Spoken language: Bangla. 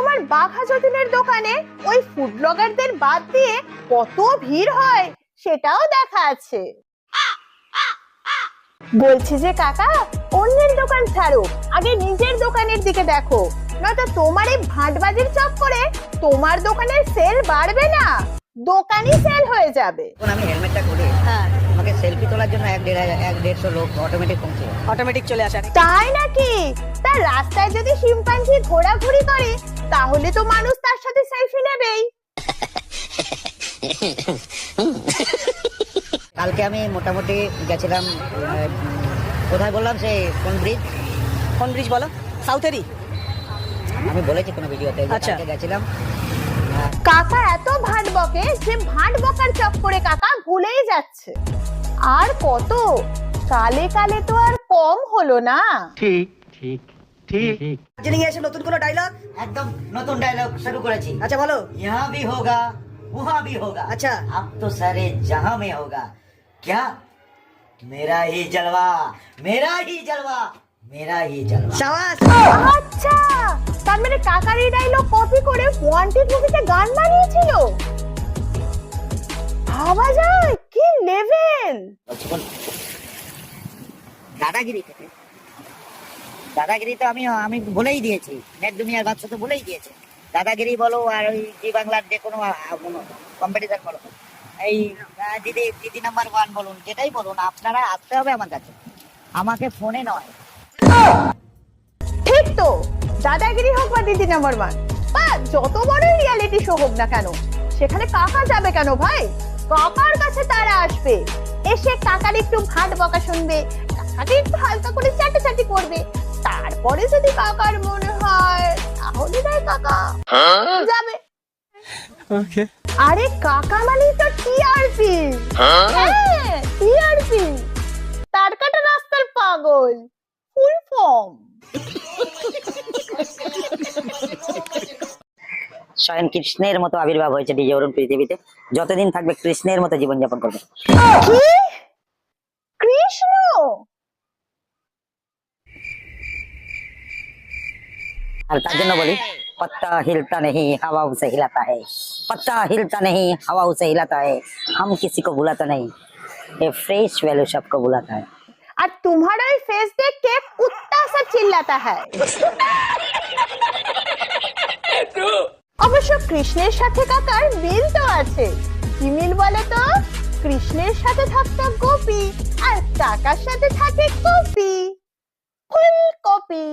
তোমার বাঘা যতীনের দোকানে ওই ফুড ব্লগারদের বাদ দিয়ে কত ভিড় হয় সেটাও দেখা আছে। বলছি যে কাকা, অন্যের দোকান ছাড়ো, আগে নিজের দোকানের দিকে দেখো, নয়তো তোমার এই ভাঁটবাজির চক্করে তোমার দোকানের সেল বাড়বে না, দোকানই সেল হয়ে যাবে। এখন আমি হেলমেটটা খুলে আমাকে সেলফি তোলার জন্য 1-150 লোক অটোমেটিক চলে আসে। তাই নাকি? তার রাস্তায় যদি শিম্পাঞ্জি ঘোরাঘুরি করে তাহলে তো মানুষ তার সাথে সেলফি নেবেই। কালকে আমি মোটামুটি গেছিলাম, কোথায় বললাম, সেই কোন ব্রিজ বলো, সাউথেরই আমি বলেছি কোনো ভিডিওতে। আচ্ছা, গেছিলাম। কাকা এত ভাট বকে যে ভাট বকার চক্করে কাকা ভুলেই যাচ্ছে। আর কত কালে কালে তো আর কম হলো না। ঠিক ঠিক ঠিক ঠিক। জেনে এসে নতুন কোনো ডায়লগ, একদম নতুন ডায়লগ শুরু করেছি। আচ্ছা বলো। यहाँ भी होगा वहाँ भी होगा, अच्छा अब तो सारे जहाँ में होगा, क्या मेरा ही जलवा मेरा ही जलवा मेरा ही जलवा। शाबाश। আচ্ছা, তার মানে কাকার এই ডায়লগ কপি করে ওয়ান্টেড মুভিতে গান বানিয়েছিল। ভাবা যায় কি লেভেল। দাদাগিরি তো আমি বলেই দিয়েছি, নেট দুনিয়ার বাচ্চা তো বলেই দিয়েছে। দাদাগিরি বলো আর ওই জি বাংলার যে কোনো কম্পিটিশন বলো, এই দিদি নাম্বার 1 বলুন, যেটাই বলুন, আপনারা আসতে হবে আমার কাছে, আমাকে ফোনে নয়। ঠিক তো, দাদাগিরি হোক বা দিদি নাম্বার 1 বা যত বড় রিয়েলিটি শো হোক না কেন, সেখানে কাকা যাবে কেন ভাই? কাকার কাছে তারা আসবে, এসে কাকার একটু ভাট বকা শুনবে, কাকাকে একটু হালকা করে চাটাচাটি করবে, তারপরে যদি কাকার মনে হয় তাহলে ভাই কাকা যাবে। ওকে। আরে কাকা মানে তো টিআরপি। হ্যাঁ, টিআরপি, তার কাটা রাস্তার পাগল, ফুল ফর্ম। স্বয়ং কৃষ্ণের মতো আবির্ভাব হয়েছে ডিজে অরুণ পৃথিবীতে, যতদিন থাকবে কৃষ্ণের মতো জীবনযাপন করবে। কি? কৃষ্ণ? আর তার জন্য বলি, पत्ता हिलता नहीं हवा उसे हिलाता है, पत्ता हिलता नहीं हवा उसे हिलाता है, हम किसी को बुलाता नहीं, ये फ्रेश वैल्यू सबको बुलाता है। আর तुम्हारा ही फेस देख के कुत्ता सा चिल्लाता है। অবশ্য কৃষ্ণের সাথে কাকার মিল তো আছে। কি মিল বলে তো? কৃষ্ণের সাথে থাকতো গোপী আর কাকার সাথে থাকে কপি, ফুল কপি।